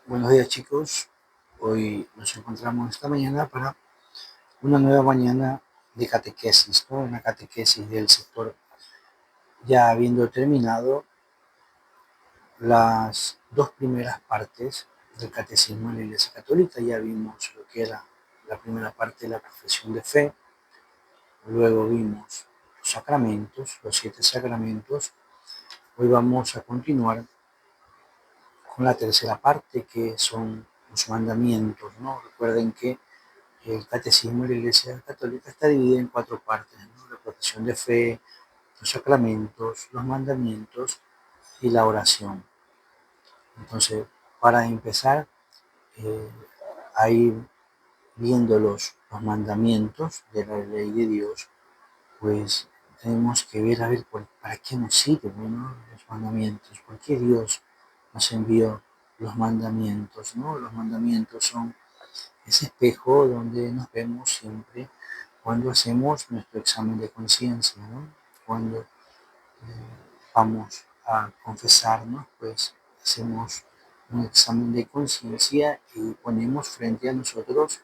Buenos días chicos, hoy nos encontramos esta mañana para una nueva mañana de catequesis, ¿no? Una catequesis del sector, ya habiendo terminado las dos primeras partes del catecismo de la Iglesia Católica. Ya vimos lo que era la primera parte de la profesión de fe, luego vimos los sacramentos, los 7 sacramentos. Hoy vamos a continuar con la tercera parte, que son los mandamientos, ¿no? Recuerden que el catecismo de la Iglesia Católica está dividido en 4 partes, ¿no? La profesión de fe, los sacramentos, los mandamientos y la oración. Entonces, para empezar eh, a ir viendo los mandamientos de la ley de Dios, pues tenemos que ver a ver para qué nos sirven, ¿no? Los mandamientos, por qué Dios nos envió los mandamientos, ¿no? Los mandamientos son ese espejo donde nos vemos siempre cuando hacemos nuestro examen de conciencia, ¿no? Cuando vamos a confesarnos, pues hacemos un examen de conciencia y ponemos frente a nosotros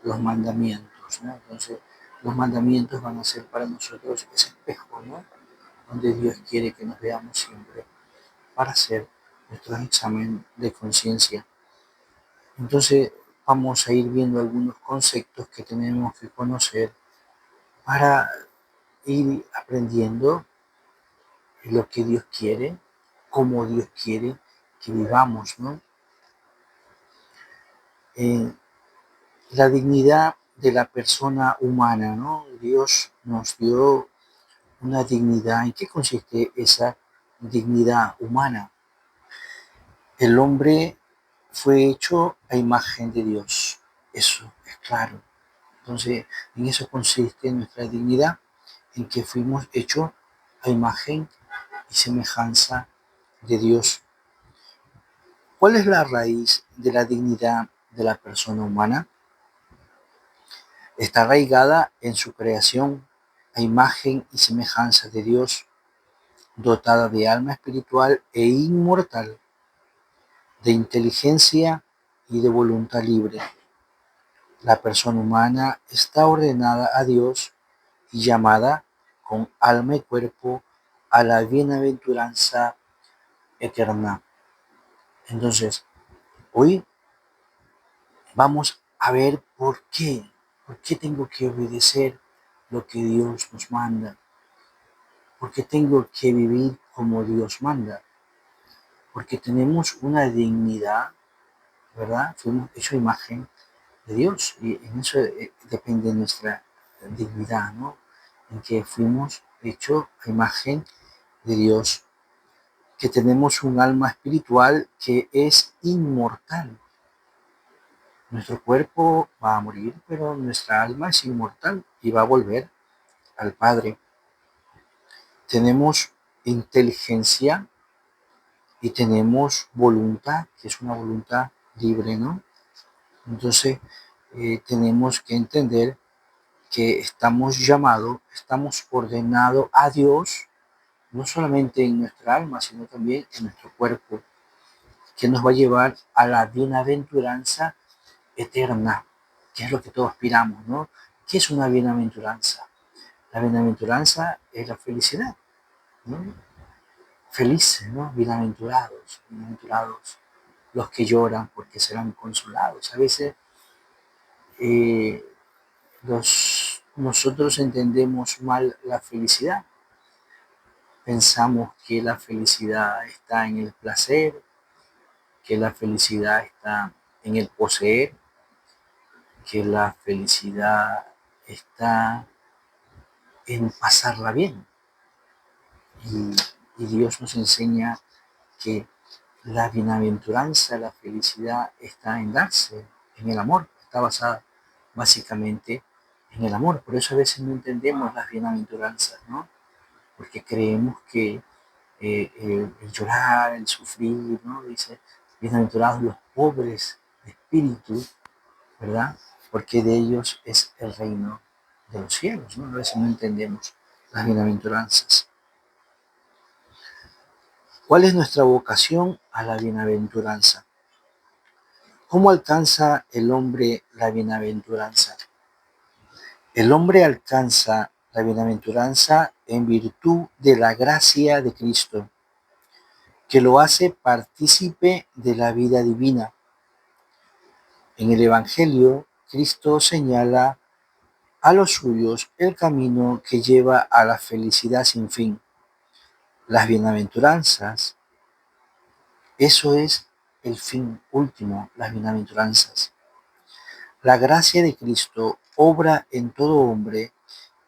los mandamientos, ¿no? Entonces, los mandamientos van a ser para nosotros ese espejo, ¿no? Donde Dios quiere que nos veamos siempre para hacer nuestro examen de conciencia. Entonces, vamos a ir viendo algunos conceptos que tenemos que conocer para ir aprendiendo lo que Dios quiere, cómo Dios quiere que vivamos, ¿no? La dignidad de la persona humana, ¿no? Dios nos dio una dignidad. ¿En qué consiste esa dignidad humana? El hombre fue hecho a imagen de Dios, eso es claro. Entonces, en eso consiste nuestra dignidad, en que fuimos hechos a imagen y semejanza de Dios. ¿Cuál es la raíz de la dignidad de la persona humana? Está arraigada en su creación a imagen y semejanza de Dios, dotada de alma espiritual e inmortal, de inteligencia y de voluntad libre. La persona humana está ordenada a Dios y llamada con alma y cuerpo a la bienaventuranza eterna. Entonces, hoy vamos a ver por qué tengo que obedecer lo que Dios nos manda, por qué tengo que vivir como Dios manda, porque tenemos una dignidad, ¿verdad? Fuimos hecho imagen de Dios y en eso depende nuestra dignidad, ¿no? En que fuimos hechos a imagen de Dios, que tenemos un alma espiritual que es inmortal. Nuestro cuerpo va a morir, pero nuestra alma es inmortal y va a volver al Padre. Tenemos inteligencia y tenemos voluntad, que es una voluntad libre, ¿no? Entonces, tenemos que entender que estamos llamados, estamos ordenados a Dios, no solamente en nuestra alma, sino también en nuestro cuerpo, que nos va a llevar a la bienaventuranza eterna, que es lo que todos aspiramos, ¿no? ¿Qué es una bienaventuranza? La bienaventuranza es la felicidad, ¿no? Felices, ¿no? Bienaventurados, bienaventurados los que lloran porque serán consolados. A veces eh, nosotros entendemos mal la felicidad. Pensamos que la felicidad está en el placer, que la felicidad está en el poseer, que la felicidad está en pasarla bien. Y Dios nos enseña que la bienaventuranza, la felicidad está en darse, en el amor, está basada básicamente en el amor. Por eso a veces no entendemos las bienaventuranzas, ¿no? Porque creemos que el llorar, el sufrir, ¿no? Dice, bienaventurados los pobres de espíritu, ¿verdad? Porque de ellos es el reino de los cielos, ¿no? A veces no entendemos las bienaventuranzas. ¿Cuál es nuestra vocación a la bienaventuranza? ¿Cómo alcanza el hombre la bienaventuranza? El hombre alcanza la bienaventuranza en virtud de la gracia de Cristo, que lo hace partícipe de la vida divina. En el Evangelio, Cristo señala a los suyos el camino que lleva a la felicidad sin fin. Las bienaventuranzas, eso es el fin último, las bienaventuranzas. La gracia de Cristo obra en todo hombre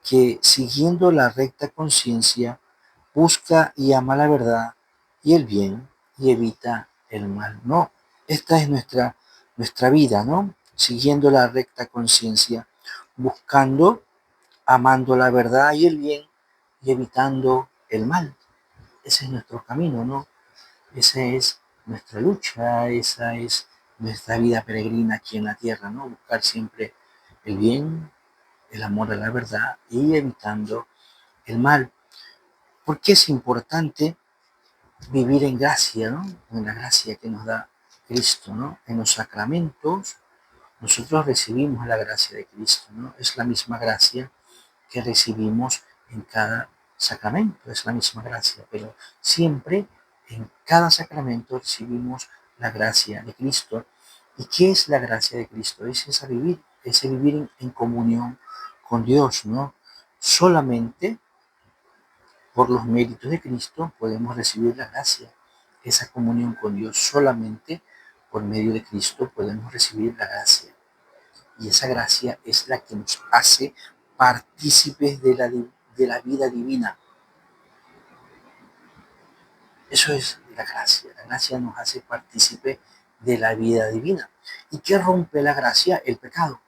que, siguiendo la recta conciencia, busca y ama la verdad y el bien y evita el mal. No, esta es nuestra vida, ¿no? Siguiendo la recta conciencia, buscando, amando la verdad y el bien y evitando el mal. Ese es nuestro camino, ¿no? Esa es nuestra lucha, esa es nuestra vida peregrina aquí en la tierra, ¿no? Buscar siempre el bien, el amor a la verdad y evitando el mal. Porque es importante vivir en gracia, ¿no? En la gracia que nos da Cristo, ¿no? En los sacramentos nosotros recibimos la gracia de Cristo, ¿no? Es la misma gracia que recibimos en cada sacramento, es la misma gracia, pero siempre en cada sacramento recibimos la gracia de Cristo. ¿Y qué es la gracia de Cristo? Es ese vivir en comunión con Dios, ¿no? Solamente por los méritos de Cristo podemos recibir la gracia, esa comunión con Dios. Solamente por medio de Cristo podemos recibir la gracia. Y esa gracia es la que nos hace partícipes de la vida divina. Eso es la gracia. La gracia nos hace partícipes de la vida divina. ¿Y qué rompe la gracia? El pecado.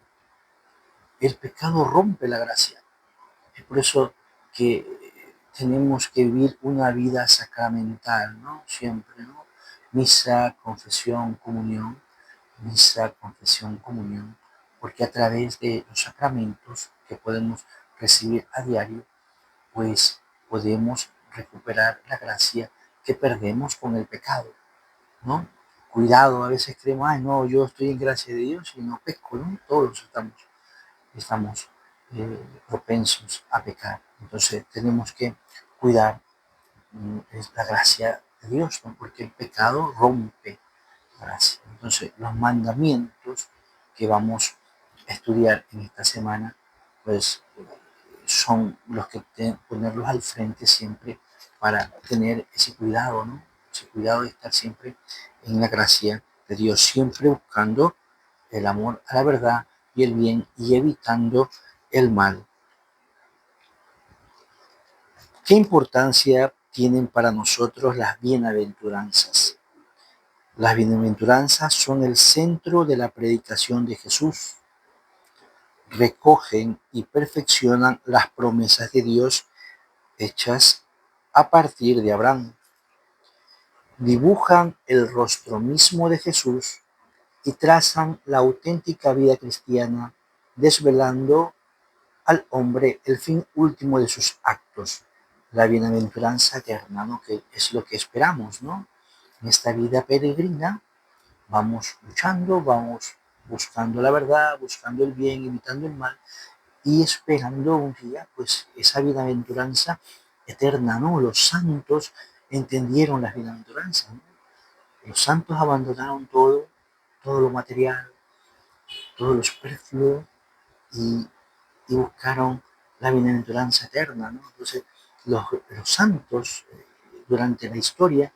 El pecado rompe la gracia. Es por eso que tenemos que vivir una vida sacramental, ¿no? Siempre, ¿no? Misa, confesión, comunión. Misa, confesión, comunión. Porque a través de los sacramentos que podemos recibir a diario, pues podemos recuperar la gracia que perdemos con el pecado, ¿no? Cuidado, a veces creemos, ay, no, yo estoy en gracia de Dios y no peco, ¿no? Todos estamos propensos a pecar. Entonces tenemos que cuidar la gracia de Dios, ¿no? Porque el pecado rompe la gracia. Entonces los mandamientos que vamos a estudiar en esta semana, pues son los que ponerlos al frente siempre para tener ese cuidado, ¿no? Ese cuidado de estar siempre en la gracia de Dios, siempre buscando el amor a la verdad y el bien y evitando el mal. ¿Qué importancia tienen para nosotros las bienaventuranzas? Las bienaventuranzas son el centro de la predicación de Jesús. Recogen y perfeccionan las promesas de Dios hechas a partir de Abraham. Dibujan el rostro mismo de Jesús y trazan la auténtica vida cristiana, desvelando al hombre el fin último de sus actos, la bienaventuranza eterna, ¿no? Que es lo que esperamos, ¿no? En esta vida peregrina vamos luchando, vamos buscando la verdad, buscando el bien, evitando el mal y esperando un día, pues, esa bienaventuranza eterna, ¿no? Los santos entendieron las bienaventuranzas, ¿no? Los santos abandonaron todo lo material, todo lo superfluo y, y buscaron la bienaventuranza eterna, ¿no? Entonces, los santos durante la historia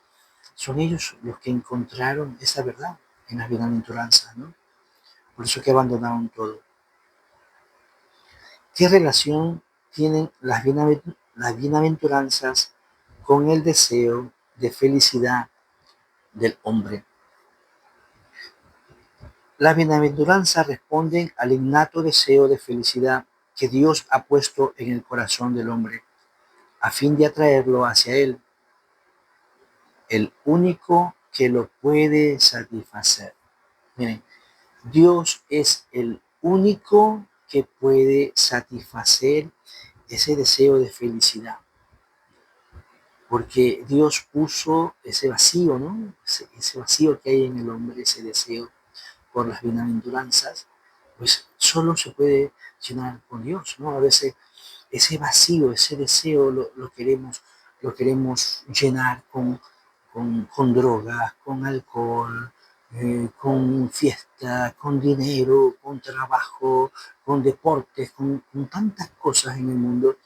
son ellos los que encontraron esa verdad en las bienaventuranzas, ¿no? Por eso que abandonaron todo. ¿Qué relación tienen las bienaventuranzas con el deseo de felicidad del hombre? Las bienaventuranzas responden al innato deseo de felicidad que Dios ha puesto en el corazón del hombre, a fin de atraerlo hacia Él, el único que lo puede satisfacer. Miren, Dios es el único que puede satisfacer ese deseo de felicidad, porque Dios puso ese vacío, ¿no? Ese vacío que hay en el hombre, ese deseo por las bienaventuranzas, pues solo se puede llenar con Dios, ¿no? A veces ese vacío, ese deseo lo queremos llenar con drogas, con alcohol, con fiesta, con dinero, con trabajo, con deportes, con tantas cosas en el mundo.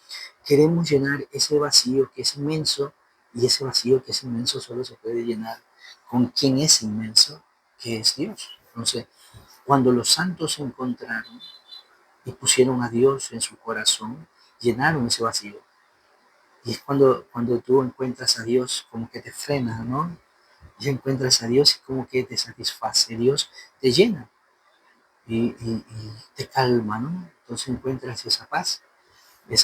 Queremos llenar ese vacío que es inmenso, y ese vacío que es inmenso solo se puede llenar con quien es inmenso, que es Dios. Entonces, cuando los santos se encontraron y pusieron a Dios en su corazón, llenaron ese vacío. Y es cuando tú encuentras a Dios, como que te frena, ¿no? Y encuentras a Dios y como que te satisface. Dios te llena y te calma, ¿no? Entonces encuentras esa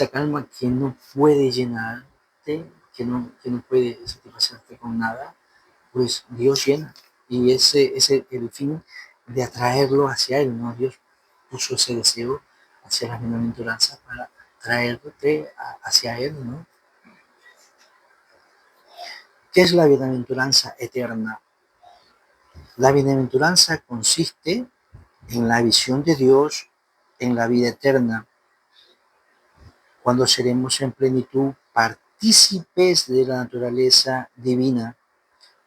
calma que no puede llenarte, que no puede satisfacerte con nada, pues Dios llena. Y ese es el fin de atraerlo hacia Él, ¿no? Dios puso ese deseo hacia las bienaventuranzas para traerte hacia Él, ¿no? ¿Qué es la bienaventuranza eterna? La bienaventuranza consiste en la visión de Dios en la vida eterna, cuando seremos en plenitud partícipes de la naturaleza divina,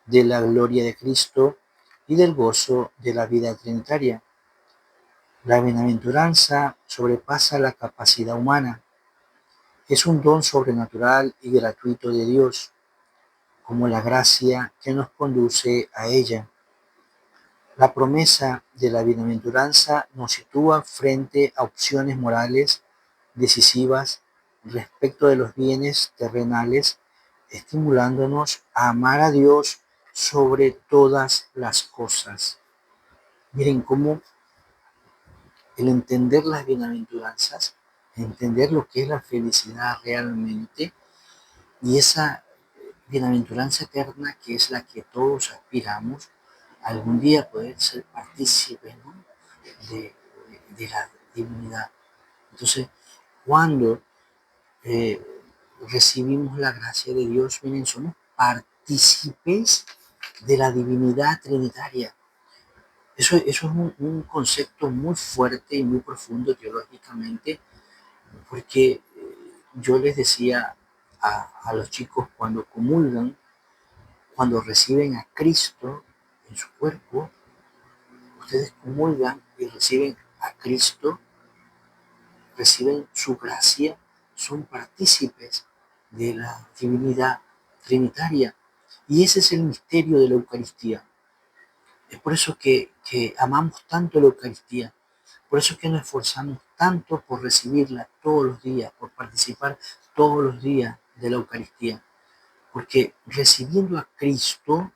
de la gloria de Cristo y del gozo de la vida trinitaria. La bienaventuranza sobrepasa la capacidad humana. Es un don sobrenatural y gratuito de Dios, como la gracia que nos conduce a ella. La promesa de la bienaventuranza nos sitúa frente a opciones morales decisivas respecto de los bienes terrenales, estimulándonos a amar a Dios sobre todas las cosas. Miren cómo el entender las bienaventuranzas, entender lo que es la felicidad realmente, y esa bienaventuranza eterna que es la que todos aspiramos, algún día poder ser partícipe, ¿no? de la divinidad. Entonces, cuando eh, recibimos la gracia de Dios, miren, somos partícipes de la divinidad trinitaria. Eso es un concepto muy fuerte y muy profundo teológicamente, porque yo les decía a los chicos cuando comulgan, cuando reciben a Cristo en su cuerpo, ustedes comulgan y reciben a Cristo, reciben su gracia, son partícipes de la divinidad trinitaria. Y ese es el misterio de la Eucaristía. Es por eso que amamos tanto la Eucaristía. Por eso es que nos esforzamos tanto por recibirla todos los días, por participar todos los días de la Eucaristía. Porque recibiendo a Cristo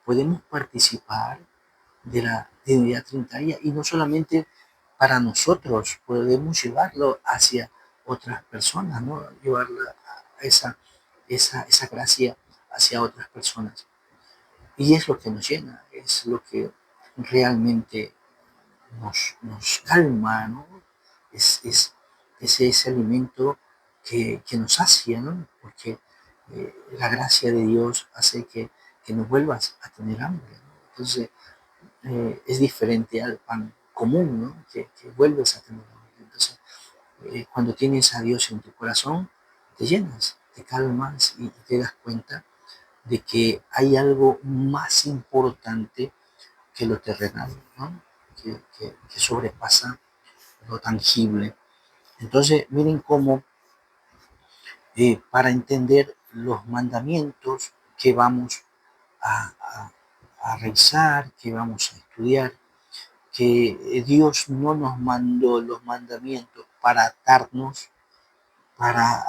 podemos participar de la divinidad trinitaria, y no solamente para nosotros, podemos llevarlo hacia otras personas, ¿no? Llevarla a esa gracia hacia otras personas. Y es lo que nos llena, es lo que realmente nos calma, ¿no? Es ese alimento que nos sacia, ¿no? Porque la gracia de Dios hace que nos vuelvas a tener hambre, ¿no? Entonces, es diferente al pan común, ¿no? Que vuelves a tener hambre. Entonces, cuando tienes a Dios en tu corazón, te llenas, te calmas y te das cuenta de que hay algo más importante que lo terrenal, ¿no? Que sobrepasa lo tangible. Entonces, miren cómo para entender los mandamientos que vamos a, a, a revisar, que vamos a estudiar, que Dios no nos mandó los mandamientos para atarnos, para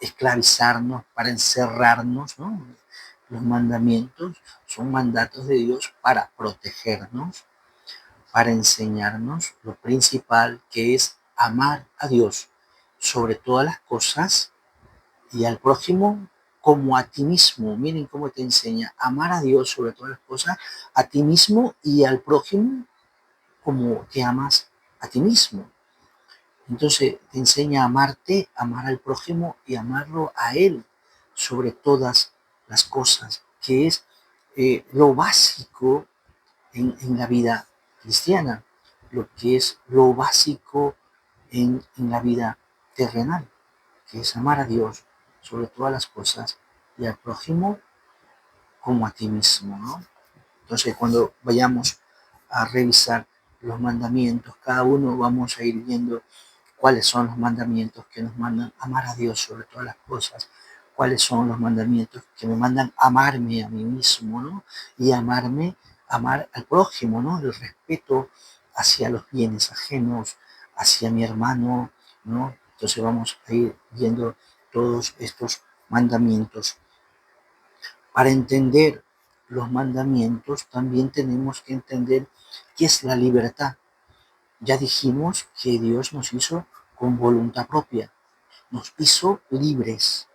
esclavizarnos, para encerrarnos, ¿no? Los mandamientos son mandatos de Dios para protegernos, para enseñarnos lo principal, que es amar a Dios sobre todas las cosas y al prójimo como a ti mismo. Miren cómo te enseña: amar a Dios sobre todas las cosas, a ti mismo, y al prójimo como te amas a ti mismo. Entonces te enseña a amarte, amar al prójimo y amarlo a Él sobre todas las cosas, que es lo básico en la vida cristiana, lo que es lo básico en la vida terrenal, que es amar a Dios sobre todas las cosas y al prójimo como a ti mismo, ¿no? Entonces, cuando vayamos a revisar los mandamientos, cada uno vamos a ir viendo cuáles son los mandamientos que nos mandan amar a Dios sobre todas las cosas, cuáles son los mandamientos que me mandan amarme a mí mismo, ¿no? Y amar al prójimo, ¿no? El respeto hacia los bienes ajenos, hacia mi hermano, ¿no? Entonces vamos a ir viendo todos estos mandamientos. Para entender los mandamientos también tenemos que entender qué es la libertad. Ya dijimos que Dios nos hizo con voluntad propia, nos hizo libres,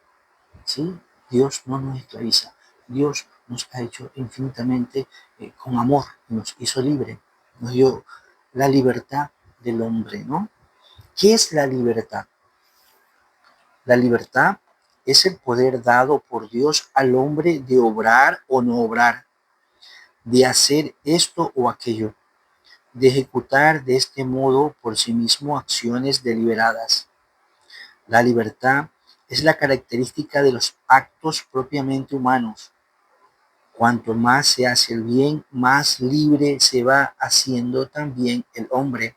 ¿sí? Dios no nos esclaviza, Dios nos ha hecho infinitamente con amor, nos hizo libre, nos dio la libertad del hombre, ¿no? ¿Qué es la libertad? La libertad es el poder dado por Dios al hombre de obrar o no obrar, de hacer esto o aquello, de ejecutar de este modo por sí mismo acciones deliberadas. La libertad es la característica de los actos propiamente humanos. Cuanto más se hace el bien, más libre se va haciendo también el hombre.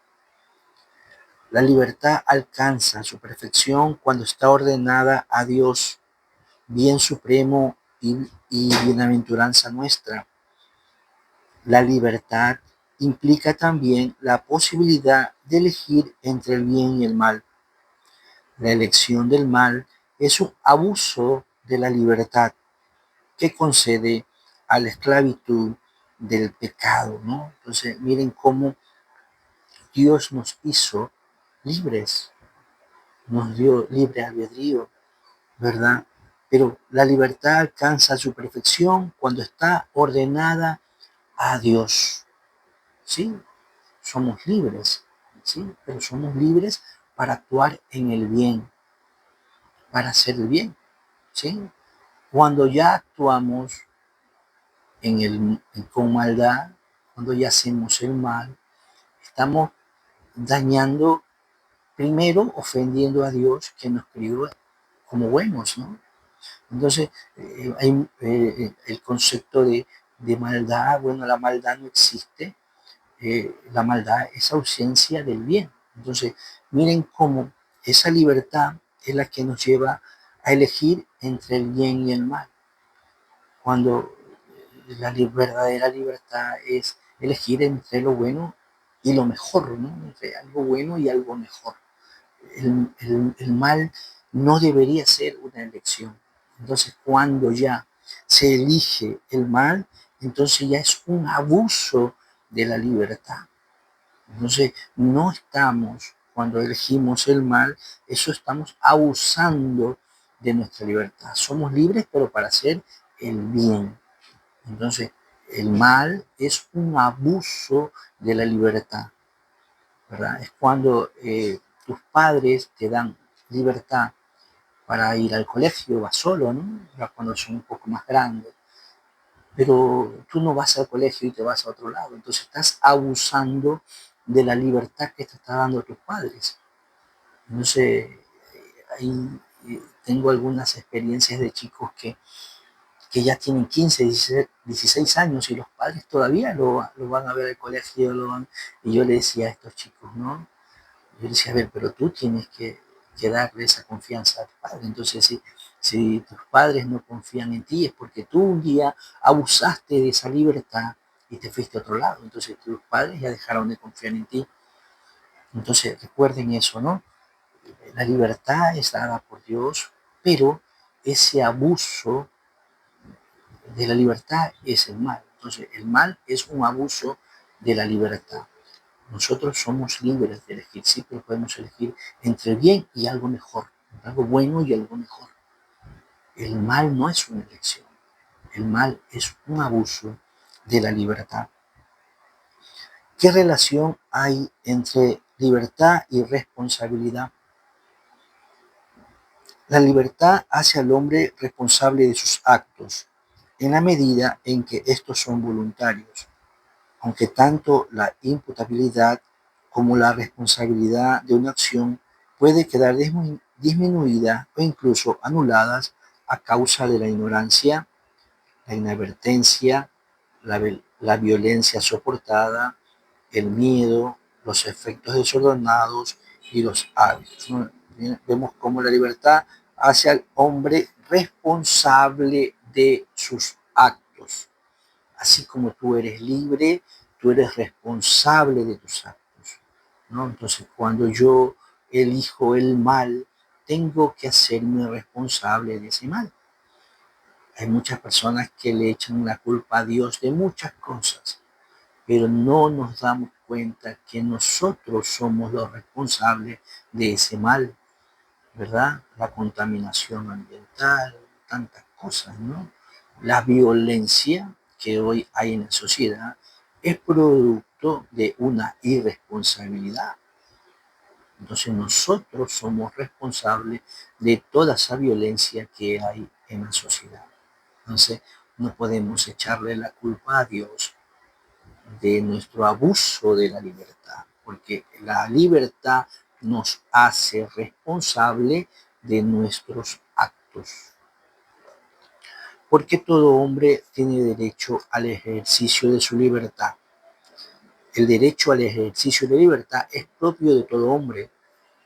La libertad alcanza su perfección cuando está ordenada a Dios, bien supremo y bienaventuranza nuestra. La libertad implica también la posibilidad de elegir entre el bien y el mal. La elección del mal es un abuso de la libertad que concede a la esclavitud del pecado, ¿no? Entonces, miren cómo Dios nos hizo libres, nos dio libre albedrío, ¿verdad? Pero la libertad alcanza su perfección cuando está ordenada a Dios, ¿sí? Somos libres, ¿sí? Pero somos libres para actuar en el bien, para hacer el bien, ¿sí? Cuando ya actuamos con maldad, cuando ya hacemos el mal, estamos dañando, primero ofendiendo a Dios que nos crió como buenos, ¿no? Entonces, hay el concepto de maldad, bueno, la maldad no existe, la maldad es ausencia del bien. Entonces, miren cómo esa libertad es la que nos lleva a elegir entre el bien y el mal. Cuando la verdadera libertad es elegir entre lo bueno y lo mejor, ¿no? Entre algo bueno y algo mejor. El mal no debería ser una elección. Entonces, cuando ya se elige el mal, entonces ya es un abuso de la libertad. Entonces, no estamos, cuando elegimos el mal, eso estamos abusando de nuestra libertad. Somos libres, pero para hacer el bien. Entonces, el mal es un abuso de la libertad, ¿verdad? Es cuando tus padres te dan libertad para ir al colegio, vas solo, ¿no? Cuando son un poco más grandes. Pero tú no vas al colegio y te vas a otro lado. Entonces estás abusando de la libertad que te está dando tus padres. Entonces, ahí tengo algunas experiencias de chicos que ya tienen 15, 16 años y los padres todavía lo van a ver al colegio. Y yo le decía a estos chicos, ¿no? Yo le decía, a ver, pero tú tienes que darle esa confianza a tus padres. Entonces, si tus padres no confían en ti es porque tú un día abusaste de esa libertad y te fuiste a otro lado. Entonces tus padres ya dejaron de confiar en ti. Entonces recuerden eso, ¿no? La libertad es dada por Dios, pero ese abuso de la libertad es el mal. Entonces el mal es un abuso de la libertad. Nosotros somos libres de elegir, sí, pero podemos elegir entre el bien y algo mejor, algo bueno y algo mejor. El mal no es una elección, el mal es un abuso de la libertad. ¿Qué relación hay entre libertad y responsabilidad? La libertad hace al hombre responsable de sus actos, en la medida en que estos son voluntarios. aunque tanto la imputabilidad como la responsabilidad de una acción puede quedar disminuida o incluso anuladas a causa de la ignorancia, la inadvertencia, la violencia soportada, el miedo, los efectos desordenados y los hábitos, ¿no? Vemos cómo la libertad hace al hombre responsable de sus actos. Así como tú eres libre, tú eres responsable de tus actos, ¿no? Entonces, cuando yo elijo el mal, tengo que hacerme responsable de ese mal. Hay muchas personas que le echan la culpa a Dios de muchas cosas, pero no nos damos cuenta que nosotros somos los responsables de ese mal, ¿verdad? La contaminación ambiental, tantas cosas, ¿no? La violencia que hoy hay en la sociedad es producto de una irresponsabilidad. Entonces nosotros somos responsables de toda esa violencia que hay en la sociedad. Entonces no podemos echarle la culpa a Dios de nuestro abuso de la libertad, porque la libertad nos hace responsable de nuestros actos. Porque todo hombre tiene derecho al ejercicio de su libertad. El derecho al ejercicio de la libertad es propio de todo hombre,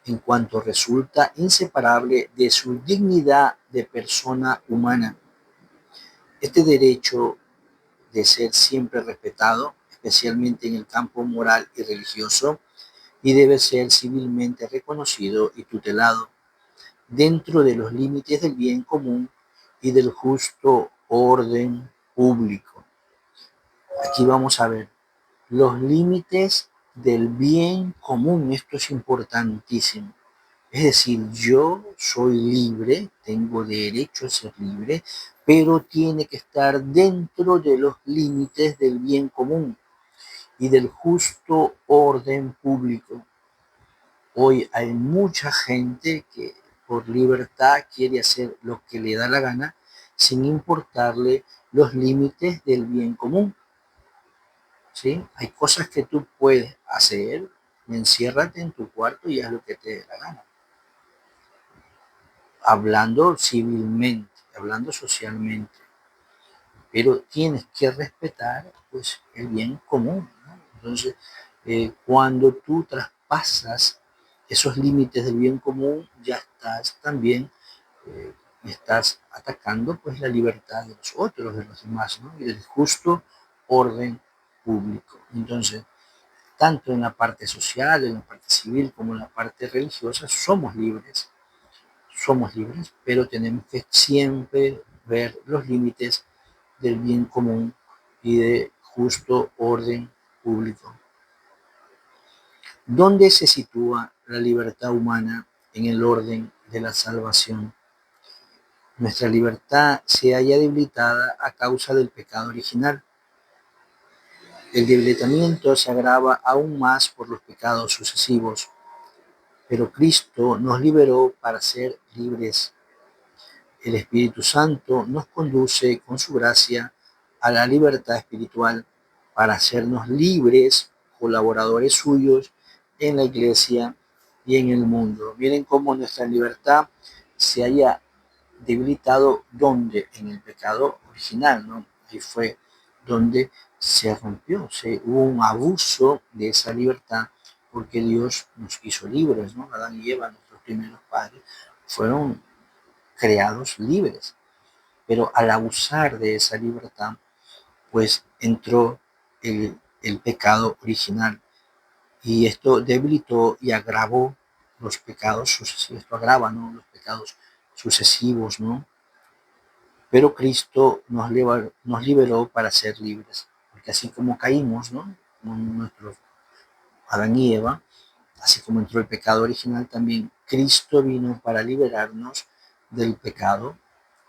en cuanto resulta inseparable de su dignidad de persona humana. Este derecho de ser siempre respetado, especialmente en el campo moral y religioso, y debe ser civilmente reconocido y tutelado dentro de los límites del bien común y del justo orden público. Aquí vamos a ver los límites del bien común. Esto es importantísimo. Es decir, yo soy libre, tengo derecho a ser libre, pero tiene que estar dentro de los límites del bien común y del justo orden público. Hoy hay mucha gente que por libertad quiere hacer lo que le da la gana sin importarle los límites del bien común. ¿Sí? Hay cosas que tú puedes hacer, enciérrate en tu cuarto y haz lo que te dé la gana. Hablando civilmente, hablando socialmente, pero tienes que respetar pues el bien común, ¿no? Entonces, cuando tú traspasas esos límites del bien común, ya estás también, estás atacando pues la libertad de los otros, de los demás, ¿no? Y del justo orden público. Entonces, tanto en la parte social, en la parte civil, como en la parte religiosa, somos libres, pero tenemos que siempre ver los límites del bien común y de justo orden público. ¿Dónde se sitúa la libertad humana en el orden de la salvación? Nuestra libertad se halla debilitada a causa del pecado original. El debilitamiento se agrava aún más por los pecados sucesivos, pero Cristo nos liberó para ser libres. El Espíritu Santo nos conduce con su gracia a la libertad espiritual para hacernos libres, colaboradores suyos en la iglesia y en el mundo. Miren cómo nuestra libertad se haya debilitado donde en el pecado original, ¿no? Ahí fue donde se rompió, hubo un abuso de esa libertad porque Dios nos hizo libres, ¿no? Adán y Eva, nuestros primeros padres, fueron creados libres, pero al abusar de esa libertad, pues entró el pecado original y esto debilitó y agravó los pecados sucesivos, esto agrava, ¿no? Los pecados sucesivos, ¿no? Pero Cristo nos liberó para ser libres, porque así como caímos, ¿no? Como nuestros Adán y Eva, así como entró el pecado original, también Cristo vino para liberarnos del pecado.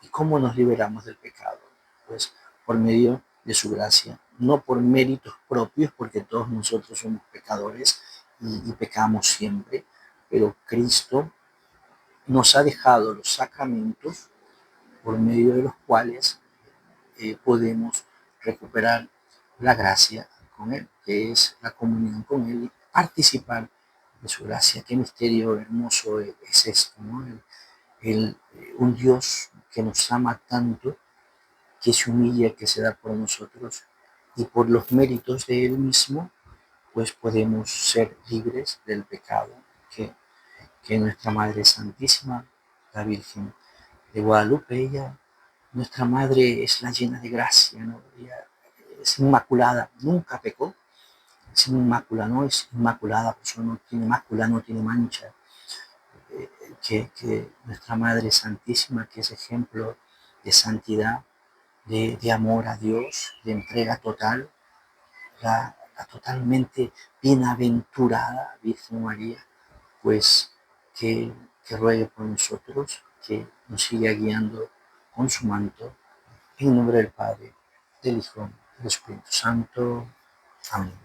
¿Y cómo nos liberamos del pecado? Pues por medio de su gracia, no por méritos propios, porque todos nosotros somos pecadores y pecamos siempre, pero Cristo nos ha dejado los sacramentos por medio de los cuales podemos recuperar la gracia con Él, que es la comunión con Él y participar de su gracia. Qué misterio hermoso es esto, ¿no? Un Dios que nos ama tanto, que se humilla, que se da por nosotros y por los méritos de Él mismo, pues podemos ser libres del pecado, que nuestra Madre Santísima, la Virgen de Guadalupe, ella, nuestra Madre es la llena de gracia, ¿no? Ella es inmaculada, nunca pecó, es inmaculada, no es inmaculada, pues no tiene mácula, no tiene mancha, que nuestra Madre Santísima, que es ejemplo de santidad, de amor a Dios, de entrega total, la totalmente bienaventurada Virgen María, pues que ruegue por nosotros, que nos siga guiando con su manto, en nombre del Padre, del Hijo, del Espíritu Santo. Amén.